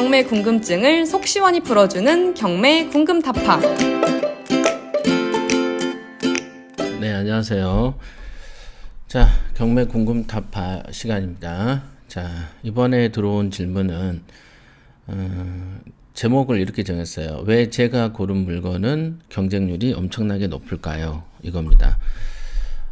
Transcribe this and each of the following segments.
경매 궁금증을 속 시원히 풀어주는 경매 궁금타파. 네, 안녕하세요. 자, 경매 궁금타파 시간입니다. 자, 이번에 들어온 질문은 제목을 이렇게 정했어요. 왜 제가 고른 물건은 경쟁률이 엄청나게 높을까요? 이겁니다.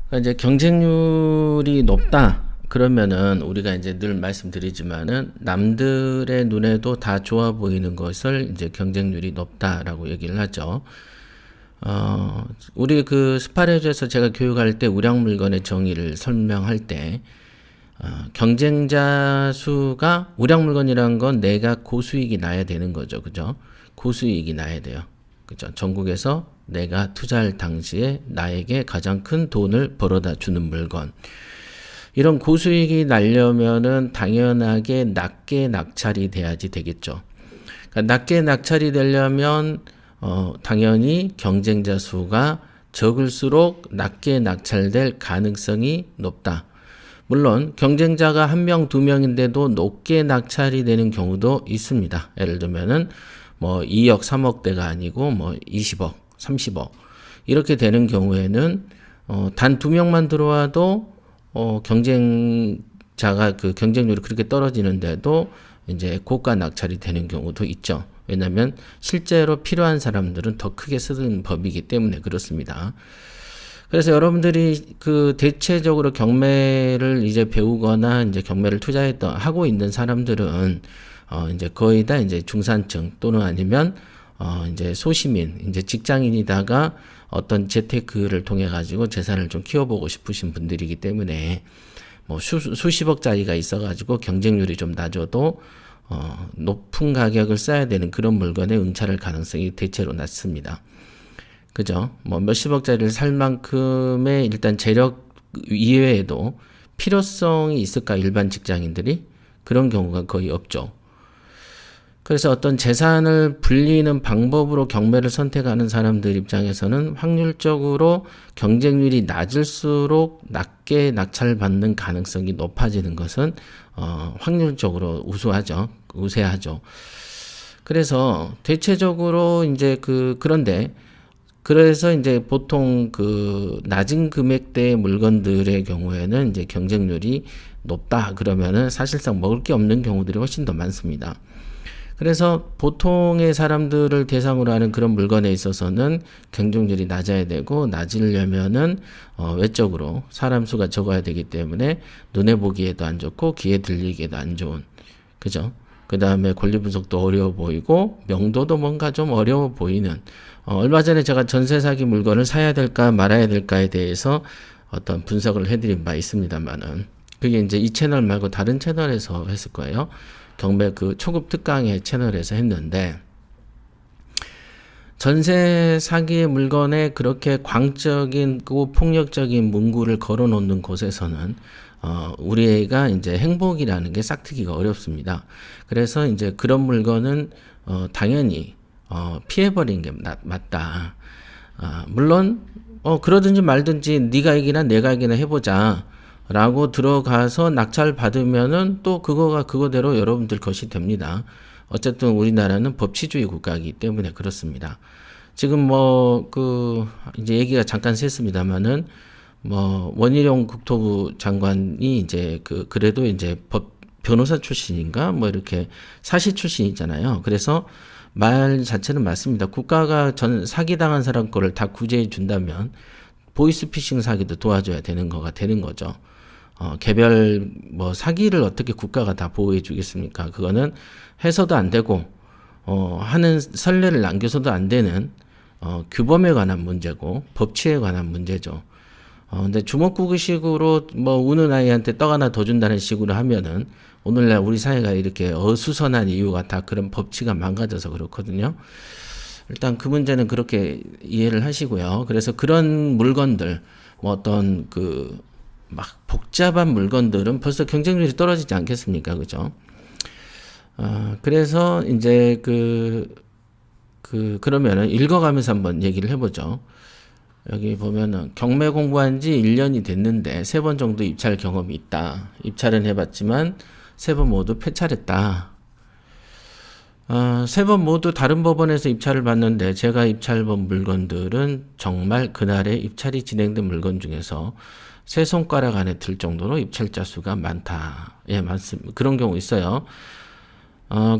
그러니까 이제 경쟁률이 높다. 그러면은 우리가 이제 늘 말씀드리지만은 남들의 눈에도 다 좋아 보이는 것을 이제 경쟁률이 높다라고 얘기를 하죠. 우리 그 스파레주에서 제가 교육할 때 우량 물건의 정의를 설명할 때 경쟁자 수가 우량 물건이란 건 내가 고수익이 나야 되는 거죠. 그죠? 고수익이 나야 돼요. 그죠? 전국에서 내가 투자할 당시에 나에게 가장 큰 돈을 벌어다 주는 물건. 이런 고수익이 나려면은 당연하게 낮게 낙찰이 돼야지 되겠죠. 그러니까 낮게 낙찰이 되려면 당연히 경쟁자 수가 적을수록 낮게 낙찰될 가능성이 높다. 물론 경쟁자가 1명, 2명인데도 높게 낙찰이 되는 경우도 있습니다. 예를 들면은 뭐 2억, 3억대가 아니고 뭐 20억, 30억 이렇게 되는 경우에는 단 2명만 들어와도 경쟁자가 그 경쟁률이 그렇게 떨어지는데도 이제 고가 낙찰이 되는 경우도 있죠. 왜냐하면 실제로 필요한 사람들은 더 크게 쓰는 법이기 때문에 그렇습니다. 그래서 여러분들이 그 대체적으로 경매를 이제 배우거나 이제 경매를 하고 있는 사람들은 이제 거의 다 이제 중산층 또는 아니면 이제 소시민, 이제 직장인이다가 어떤 재테크를 통해 가지고 재산을 좀 키워보고 싶으신 분들이기 때문에 뭐 수십억짜리가 있어가지고 경쟁률이 좀 낮아도 높은 가격을 써야 되는 그런 물건에 응찰할 가능성이 대체로 낮습니다. 그죠? 뭐 몇십억짜리를 살 만큼의 일단 재력 이외에도 필요성이 있을까 일반 직장인들이? 그런 경우가 거의 없죠. 그래서 어떤 재산을 불리는 방법으로 경매를 선택하는 사람들 입장에서는 확률적으로 경쟁률이 낮을수록 낮게 낙찰받는 가능성이 높아지는 것은 확률적으로 우세하죠. 그래서 대체적으로 이제 그래서 이제 보통 그 낮은 금액대의 물건들의 경우에는 이제 경쟁률이 높다 그러면은 사실상 먹을 게 없는 경우들이 훨씬 더 많습니다. 그래서 보통의 사람들을 대상으로 하는 그런 물건에 있어서는 경쟁률이 낮아야 되고 낮으려면은 외적으로 사람 수가 적어야 되기 때문에 눈에 보기에도 안 좋고 귀에 들리기에도 안 좋은, 그죠? 그 다음에 권리 분석도 어려워 보이고 명도도 뭔가 좀 어려워 보이는. 얼마 전에 제가 전세 사기 물건을 사야 될까 말아야 될까에 대해서 어떤 분석을 해드린 바 있습니다만은 그게 이제 이 채널 말고 다른 채널에서 했을 거예요. 경매 그 초급 특강의 채널에서 했는데 전세 사기의 물건에 그렇게 광적이고 폭력적인 문구를 걸어 놓는 곳에서는 우리가 이제 행복이라는 게 싹트기가 어렵습니다. 그래서 이제 그런 물건은 당연히 피해버리는 게 맞다. 물론 그러든지 말든지 네가 이기나 내가 이기나 해보자 라고 들어가서 낙찰 받으면은 또 그거가 그거대로 여러분들 것이 됩니다. 어쨌든 우리나라는 법치주의 국가이기 때문에 그렇습니다. 지금 이제 얘기가 잠깐 샜습니다만은 원희룡 국토부 장관이 이제 그래도 이제 변호사 출신인가 이렇게 사시 출신이잖아요. 그래서 말 자체는 맞습니다. 국가가 사기당한 사람 거를 다 구제해 준다면 보이스피싱 사기도 도와줘야 되는 거죠. 개별 사기를 어떻게 국가가 다 보호해 주겠습니까? 그거는 해서도 안 되고 하는 선례를 남겨서도 안 되는 규범에 관한 문제고 법치에 관한 문제죠. 근데 주먹구구식으로 우는 아이한테 떡 하나 더 준다는 식으로 하면은 오늘날 우리 사회가 이렇게 어수선한 이유가 다 그런 법치가 망가져서 그렇거든요. 일단 그 문제는 그렇게 이해를 하시고요. 그래서 그런 물건들 어떤 막 복잡한 물건들은 벌써 경쟁률이 떨어지지 않겠습니까? 그죠? 그래서 이제 그러면은 읽어가면서 한번 얘기를 해보죠. 여기 보면은 경매 공부한 지 1년이 됐는데 3번 정도 입찰 경험이 있다. 입찰은 해봤지만 3번 모두 폐찰했다. 세 번 모두 다른 법원에서 입찰을 받는데 제가 입찰본 물건들은 정말 그날에 입찰이 진행된 물건 중에서 세 손가락 안에 들 정도로 입찰자 수가 많다. 예, 많습니다. 그런 경우 있어요.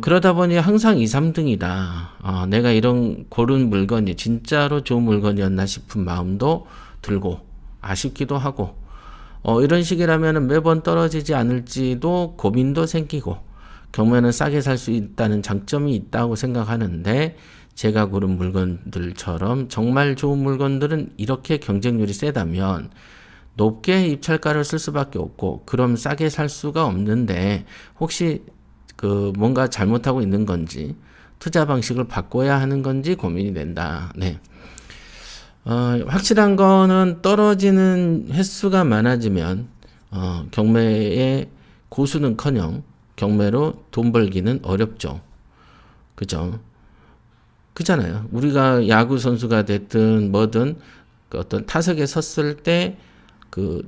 그러다 보니 항상 2, 3등이다. 내가 이런 고른 물건이 진짜로 좋은 물건이었나 싶은 마음도 들고 아쉽기도 하고 이런 식이라면 매번 떨어지지 않을지도 고민도 생기고 경매는 싸게 살 수 있다는 장점이 있다고 생각하는데 제가 고른 물건들처럼 정말 좋은 물건들은 이렇게 경쟁률이 세다면 높게 입찰가를 쓸 수밖에 없고 그럼 싸게 살 수가 없는데 혹시 뭔가 잘못하고 있는 건지 투자 방식을 바꿔야 하는 건지 고민이 된다. 네. 확실한 거는 떨어지는 횟수가 많아지면 경매의 고수는커녕 경매로 돈 벌기는 어렵죠. 그죠? 그잖아요. 우리가 야구 선수가 됐든 뭐든 어떤 타석에 섰을 때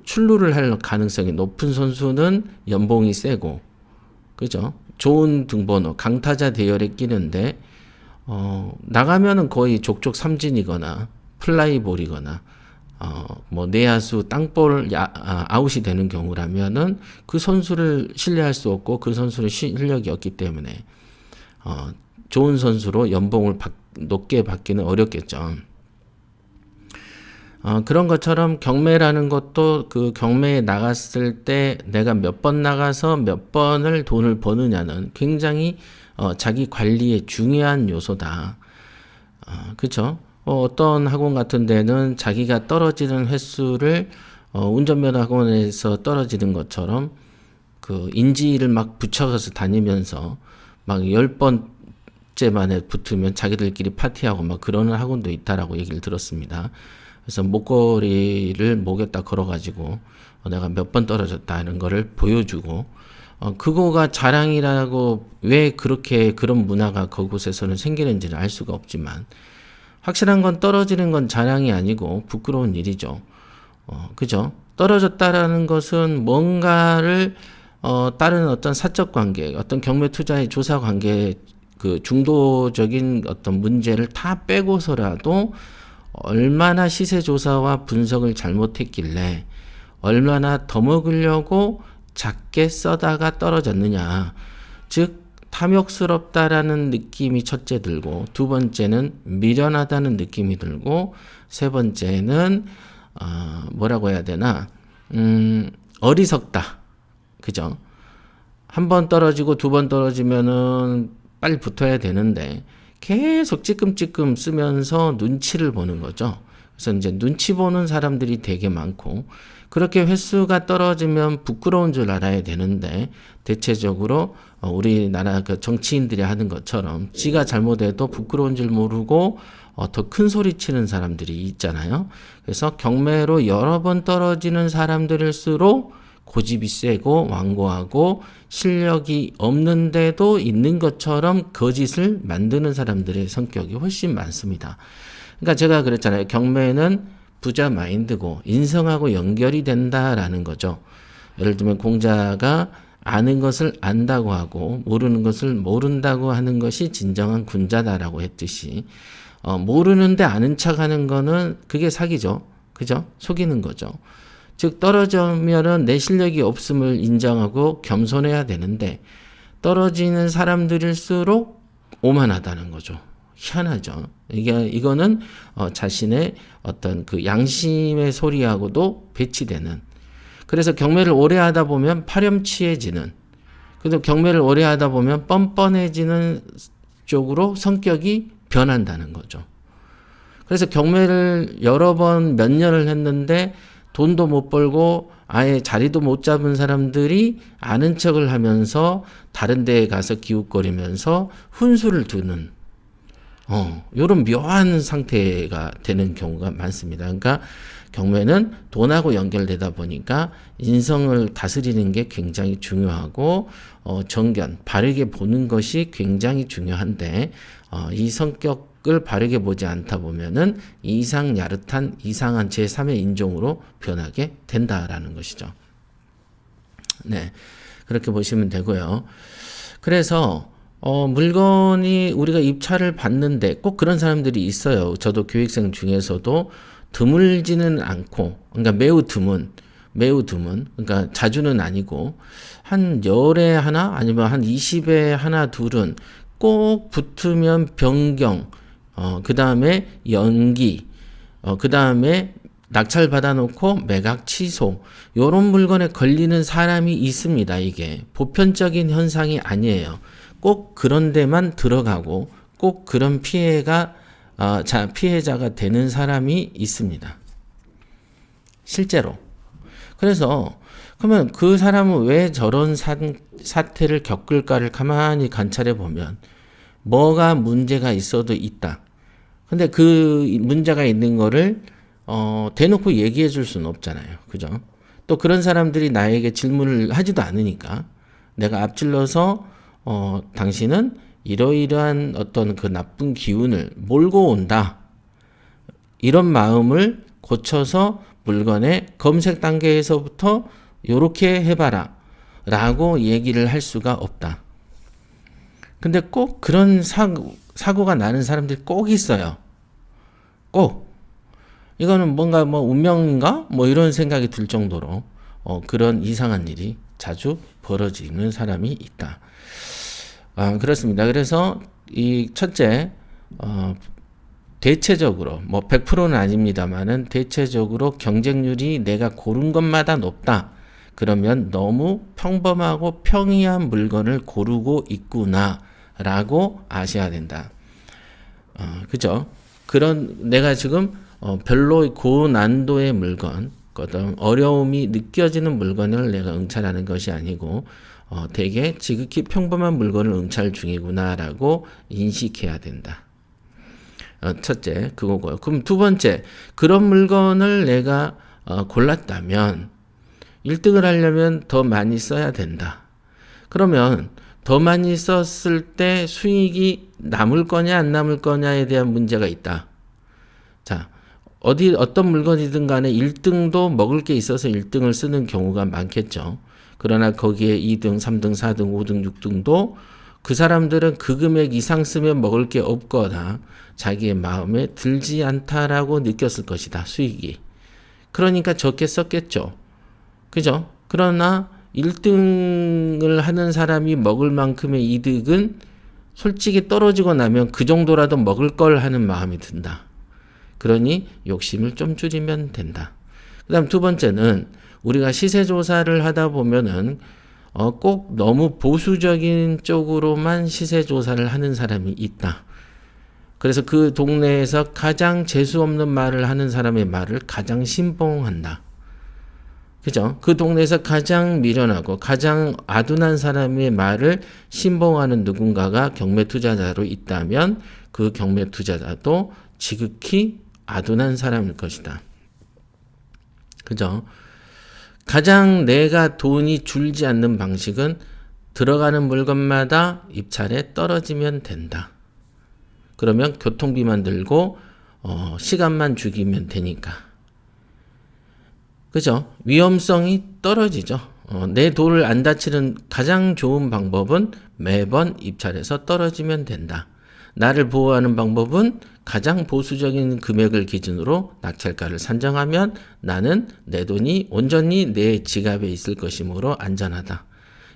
출루를 할 가능성이 높은 선수는 연봉이 세고, 그죠? 좋은 등번호, 강타자 대열에 끼는데, 나가면은 거의 족족 삼진이거나, 플라이볼이거나, 내야수 땅볼 아웃이 되는 경우라면은 그 선수를 신뢰할 수 없고 그 선수는 실력이 없기 때문에 좋은 선수로 연봉을 높게 받기는 어렵겠죠. 그런 것처럼 경매라는 것도 그 경매에 나갔을 때 내가 몇 번 나가서 몇 번을 돈을 버느냐는 굉장히 자기 관리에 중요한 요소다. 그렇죠? 어떤 학원 같은 데는 자기가 떨어지는 횟수를 운전면허 학원에서 떨어지는 것처럼 그 인지를 막 붙여서 다니면서 막 10번째 만에 붙으면 자기들끼리 파티하고 막 그러는 학원도 있다라고 얘기를 들었습니다. 그래서 목걸이를 목에다 걸어가지고 내가 몇 번 떨어졌다 하는 거를 보여주고 그거가 자랑이라고 왜 그렇게 그런 문화가 그곳에서는 생기는지는 알 수가 없지만 확실한 건 떨어지는 건 자랑이 아니고 부끄러운 일이죠. 그죠? 떨어졌다라는 것은 뭔가를 다른 어떤 사적 관계, 어떤 경매 투자의 조사 관계 그 중도적인 어떤 문제를 다 빼고서라도 얼마나 시세 조사와 분석을 잘못했길래 얼마나 더 먹으려고 작게 써다가 떨어졌느냐. 즉 탐욕스럽다라는 느낌이 첫째 들고 두 번째는 미련하다는 느낌이 들고 세 번째는 뭐라고 해야 되나 어리석다. 그죠? 한 번 떨어지고 두 번 떨어지면은 빨리 붙어야 되는데 계속 찌끔찌끔 쓰면서 눈치를 보는 거죠. 그래서 이제 눈치 보는 사람들이 되게 많고 그렇게 횟수가 떨어지면 부끄러운 줄 알아야 되는데 대체적으로 우리나라 그 정치인들이 하는 것처럼 지가 잘못해도 부끄러운 줄 모르고 더 큰 소리 치는 사람들이 있잖아요. 그래서 경매로 여러 번 떨어지는 사람들일수록 고집이 세고 완고하고 실력이 없는데도 있는 것처럼 거짓을 만드는 사람들의 성격이 훨씬 많습니다. 그러니까 제가 그랬잖아요. 경매는 부자 마인드고 인성하고 연결이 된다라는 거죠. 예를 들면 공자가 아는 것을 안다고 하고 모르는 것을 모른다고 하는 것이 진정한 군자다라고 했듯이 모르는데 아는 척하는 거는 그게 사기죠. 그죠? 속이는 거죠. 즉 떨어지면은 내 실력이 없음을 인정하고 겸손해야 되는데 떨어지는 사람들일수록 오만하다는 거죠. 희한하죠. 이거는 자신의 어떤 그 양심의 소리하고도 배치되는. 그래서 경매를 오래 하다 보면 파렴치해지는. 그래도 경매를 오래 하다 보면 뻔뻔해지는 쪽으로 성격이 변한다는 거죠. 그래서 경매를 여러 번 몇 년을 했는데 돈도 못 벌고 아예 자리도 못 잡은 사람들이 아는 척을 하면서 다른 데에 가서 기웃거리면서 훈수를 두는 요런 묘한 상태가 되는 경우가 많습니다. 그러니까 경매는 돈하고 연결되다 보니까 인성을 다스리는 게 굉장히 중요하고 정견, 바르게 보는 것이 굉장히 중요한데 이 성격을 바르게 보지 않다 보면은 이상야릇한 이상한 제3의 인종으로 변하게 된다라는 것이죠. 네, 그렇게 보시면 되고요. 그래서 물건이 우리가 입찰을 받는데 꼭 그런 사람들이 있어요. 저도 교육생 중에서도 드물지는 않고, 그러니까 매우 드문, 그러니까 자주는 아니고, 한 열에 하나, 아니면 한 20에 하나, 둘은 꼭 붙으면 변경, 그 다음에 연기, 그 다음에 낙찰 받아놓고 매각 취소, 요런 물건에 걸리는 사람이 있습니다. 이게 보편적인 현상이 아니에요. 꼭 그런 데만 들어가고 꼭 그런 피해자가 되는 사람이 있습니다. 실제로. 그래서 그러면 그 사람은 왜 저런 사태를 겪을까를 가만히 관찰해 보면 뭐가 문제가 있어도 있다. 근데 그 문제가 있는 거를 대놓고 얘기해 줄 수는 없잖아요. 그죠? 또 그런 사람들이 나에게 질문을 하지도 않으니까 내가 앞질러서 당신은 이러이러한 어떤 그 나쁜 기운을 몰고 온다. 이런 마음을 고쳐서 물건의 검색 단계에서부터 요렇게 해봐라. 라고 얘기를 할 수가 없다. 근데 꼭 그런 사고가 나는 사람들이 꼭 있어요. 꼭. 이거는 뭔가 뭐 운명인가? 뭐 이런 생각이 들 정도로 그런 이상한 일이 자주 벌어지는 사람이 있다. 그렇습니다. 그래서 이 첫째, 대체적으로 뭐 100%는 아닙니다만은 대체적으로 경쟁률이 내가 고른 것마다 높다. 그러면 너무 평범하고 평이한 물건을 고르고 있구나라고 아셔야 된다. 그죠? 그런 내가 지금 별로 고난도의 물건, 어려움이 느껴지는 물건을 내가 응찰하는 것이 아니고 되게 지극히 평범한 물건을 응찰 중이구나라고 인식해야 된다. 첫째, 그거고요. 그럼 두 번째, 그런 물건을 내가 골랐다면 1등을 하려면 더 많이 써야 된다. 그러면 더 많이 썼을 때 수익이 남을 거냐 안 남을 거냐에 대한 문제가 있다. 자, 어떤 물건이든 간에 1등도 먹을 게 있어서 1등을 쓰는 경우가 많겠죠. 그러나 거기에 2등, 3등, 4등, 5등, 6등도 그 사람들은 그 금액 이상 쓰면 먹을 게 없거나 자기의 마음에 들지 않다라고 느꼈을 것이다. 수익이. 그러니까 적게 썼겠죠. 그죠? 그러나 1등을 하는 사람이 먹을 만큼의 이득은 솔직히 떨어지고 나면 그 정도라도 먹을 걸 하는 마음이 든다. 그러니 욕심을 좀 줄이면 된다. 그 다음 두 번째는 우리가 시세 조사를 하다 보면은 꼭 너무 보수적인 쪽으로만 시세 조사를 하는 사람이 있다. 그래서 그 동네에서 가장 재수 없는 말을 하는 사람의 말을 가장 신봉한다. 그죠? 그 동네에서 가장 미련하고 가장 아둔한 사람의 말을 신봉하는 누군가가 경매 투자자로 있다면 그 경매 투자자도 지극히 아둔한 사람일 것이다. 그죠? 가장 내가 돈이 줄지 않는 방식은 들어가는 물건마다 입찰에 떨어지면 된다. 그러면 교통비만 들고 시간만 죽이면 되니까. 그죠? 위험성이 떨어지죠. 내 돈을 안 다치는 가장 좋은 방법은 매번 입찰에서 떨어지면 된다. 나를 보호하는 방법은 가장 보수적인 금액을 기준으로 낙찰가를 산정하면 나는 내 돈이 온전히 내 지갑에 있을 것이므로 안전하다.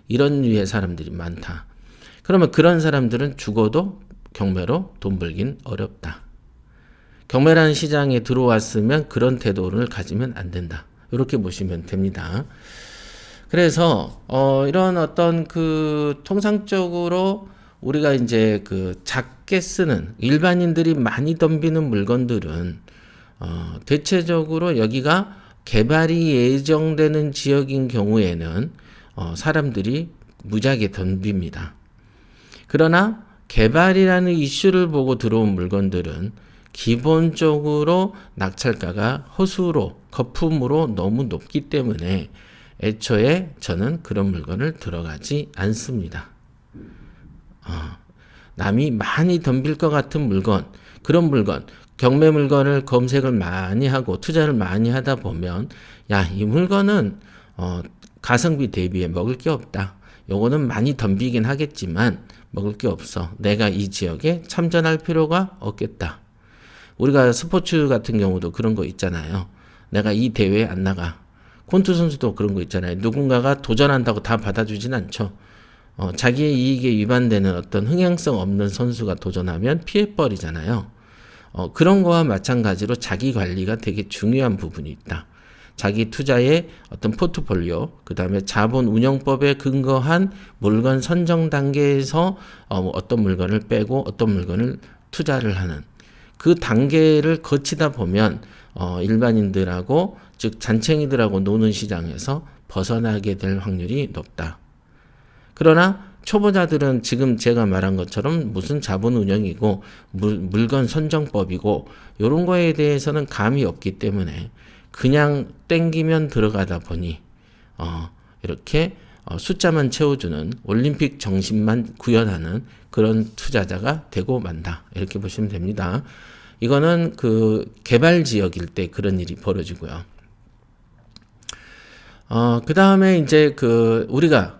이런 류의 사람들이 많다. 그러면 그런 사람들은 죽어도 경매로 돈 벌긴 어렵다. 경매라는 시장에 들어왔으면 그런 태도를 가지면 안 된다. 이렇게 보시면 됩니다. 그래서 이런 어떤 그 통상적으로 우리가 이제 그 작게 쓰는 일반인들이 많이 덤비는 물건들은 대체적으로 여기가 개발이 예정되는 지역인 경우에는 사람들이 무지하게 덤빕니다. 그러나 개발이라는 이슈를 보고 들어온 물건들은 기본적으로 낙찰가가 허수로 거품으로 너무 높기 때문에 애초에 저는 그런 물건을 들어가지 않습니다. 남이 많이 덤빌 것 같은 물건, 그런 물건, 경매 물건을 검색을 많이 하고 투자를 많이 하다 보면 야, 이 물건은 가성비 대비에 먹을 게 없다. 요거는 많이 덤비긴 하겠지만 먹을 게 없어. 내가 이 지역에 참전할 필요가 없겠다. 우리가 스포츠 같은 경우도 그런 거 있잖아요. 내가 이 대회에 안 나가. 콘트 선수도 그런 거 있잖아요. 누군가가 도전한다고 다 받아주진 않죠. 자기의 이익에 위반되는 어떤 흥행성 없는 선수가 도전하면 피해버리잖아요. 그런 거와 마찬가지로 자기 관리가 되게 중요한 부분이 있다. 자기 투자의 어떤 포트폴리오, 그 다음에 자본 운영법에 근거한 물건 선정 단계에서 어떤 물건을 빼고 어떤 물건을 투자를 하는 그 단계를 거치다 보면 일반인들하고 즉 잔챙이들하고 노는 시장에서 벗어나게 될 확률이 높다. 그러나 초보자들은 지금 제가 말한 것처럼 무슨 자본 운영이고 물건 선정법이고 이런 거에 대해서는 감이 없기 때문에 그냥 땡기면 들어가다 보니 이렇게 숫자만 채워주는 올림픽 정신만 구현하는 그런 투자자가 되고 만다. 이렇게 보시면 됩니다. 이거는 그 개발 지역일 때 그런 일이 벌어지고요. 그 다음에 이제 우리가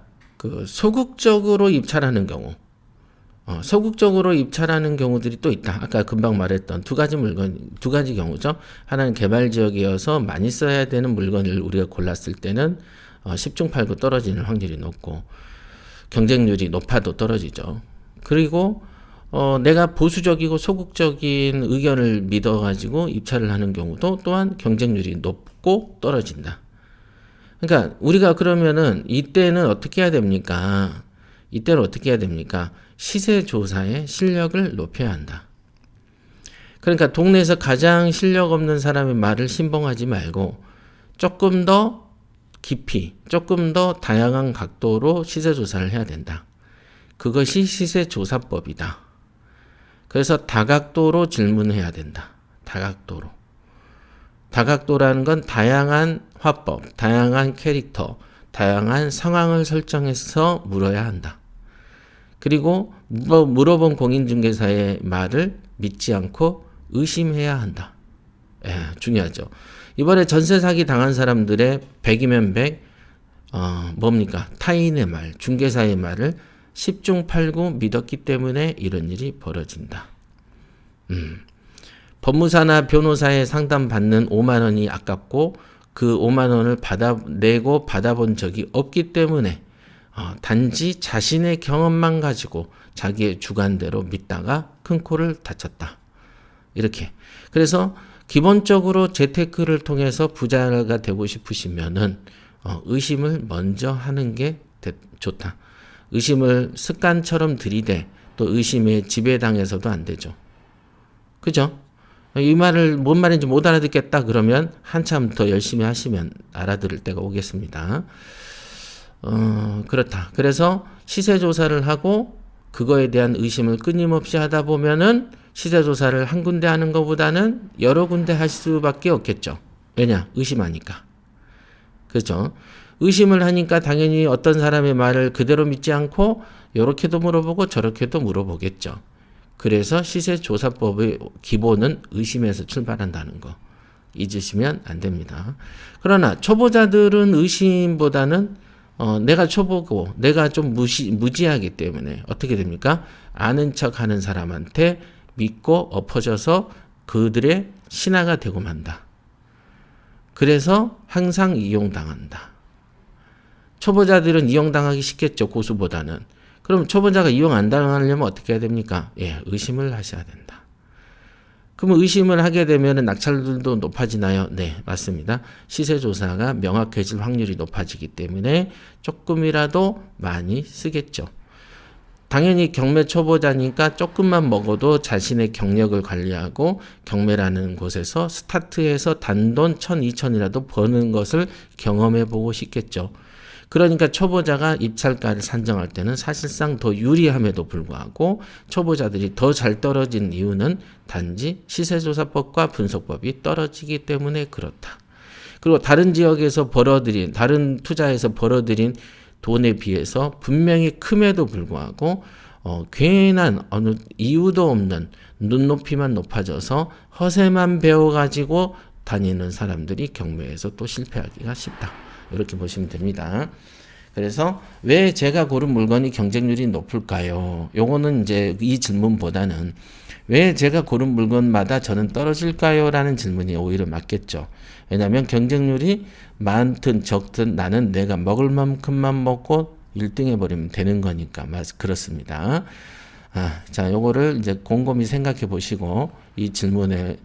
소극적으로 입찰하는 경우, 소극적으로 입찰하는 경우들이 또 있다. 아까 금방 말했던 두 가지 경우죠. 하나는 개발 지역이어서 많이 써야 되는 물건을 우리가 골랐을 때는 10중 8구 떨어지는 확률이 높고 경쟁률이 높아도 떨어지죠. 그리고 내가 보수적이고 소극적인 의견을 믿어가지고 입찰을 하는 경우도 또한 경쟁률이 높고 떨어진다. 그러니까 우리가 그러면은 이때는 어떻게 해야 됩니까? 시세 조사의 실력을 높여야 한다. 그러니까 동네에서 가장 실력 없는 사람의 말을 신봉하지 말고 조금 더 깊이, 조금 더 다양한 각도로 시세 조사를 해야 된다. 그것이 시세 조사법이다. 그래서 다각도로 질문해야 된다. 다각도라는 건 다양한 화법, 다양한 캐릭터, 다양한 상황을 설정해서 물어야 한다. 그리고 물어본 공인중개사의 말을 믿지 않고 의심해야 한다. 중요하죠. 이번에 전세 사기 당한 사람들의 100이면 100, 타인의 말, 중개사의 말을 10중 8구 믿었기 때문에 이런 일이 벌어진다. 법무사나 변호사의 상담 받는 5만 원이 아깝고 그 5만 원을 받아본 적이 없기 때문에 단지 자신의 경험만 가지고 자기의 주관대로 믿다가 큰 코를 다쳤다. 이렇게. 그래서 기본적으로 재테크를 통해서 부자가 되고 싶으시면은 의심을 먼저 하는 게 좋다. 의심을 습관처럼 들이대 또 의심에 지배당해서도 안 되죠. 그죠? 이 말을 뭔 말인지 못 알아듣겠다 그러면 한참 더 열심히 하시면 알아들을 때가 오겠습니다. 그렇다. 그래서 시세 조사를 하고 그거에 대한 의심을 끊임없이 하다 보면은 시세 조사를 한 군데 하는 것보다는 여러 군데 할 수밖에 없겠죠. 왜냐? 의심하니까. 그렇죠? 의심을 하니까 당연히 어떤 사람의 말을 그대로 믿지 않고 요렇게도 물어보고 저렇게도 물어보겠죠. 그래서 시세조사법의 기본은 의심에서 출발한다는 거 잊으시면 안 됩니다. 그러나 초보자들은 의심보다는 내가 초보고 내가 좀 무지하기 때문에 어떻게 됩니까? 아는 척하는 사람한테 믿고 엎어져서 그들의 신하가 되고 만다. 그래서 항상 이용당한다. 초보자들은 이용당하기 쉽겠죠. 고수보다는. 그럼 초보자가 이용 안 당하려면 어떻게 해야 됩니까? 의심을 하셔야 된다. 그러면 의심을 하게 되면 낙찰률도 높아지나요? 네, 맞습니다. 시세조사가 명확해질 확률이 높아지기 때문에 조금이라도 많이 쓰겠죠. 당연히 경매 초보자니까 조금만 먹어도 자신의 경력을 관리하고 경매라는 곳에서 스타트해서 단돈 1,000, 2,000이라도 버는 것을 경험해 보고 싶겠죠. 그러니까 초보자가 입찰가를 산정할 때는 사실상 더 유리함에도 불구하고 초보자들이 더 잘 떨어진 이유는 단지 시세조사법과 분석법이 떨어지기 때문에 그렇다. 그리고 다른 지역에서 다른 투자에서 벌어들인 돈에 비해서 분명히 큼에도 불구하고 괜한 어느 이유도 없는 눈높이만 높아져서 허세만 배워가지고 다니는 사람들이 경매에서 또 실패하기가 쉽다. 이렇게 보시면 됩니다. 그래서 왜 제가 고른 물건이 경쟁률이 높을까요? 요거는 이제 이 질문보다는 왜 제가 고른 물건마다 저는 떨어질까요? 라는 질문이 오히려 맞겠죠. 왜냐하면 경쟁률이 많든 적든 나는 내가 먹을 만큼만 먹고 1등 해버리면 되는 거니까. 그렇습니다. 자, 요거를 이제 곰곰이 생각해 보시고 이 질문에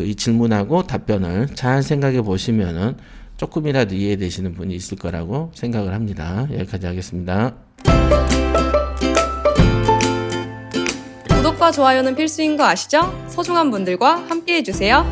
이 질문하고 답변을 잘 생각해 보시면은 조금이라도 이해되시는 분이 있을 거라고 생각을 합니다. 여기까지 하겠습니다. 구독과 좋아요는 필수인 거 아시죠? 소중한 분들과 함께 해주세요.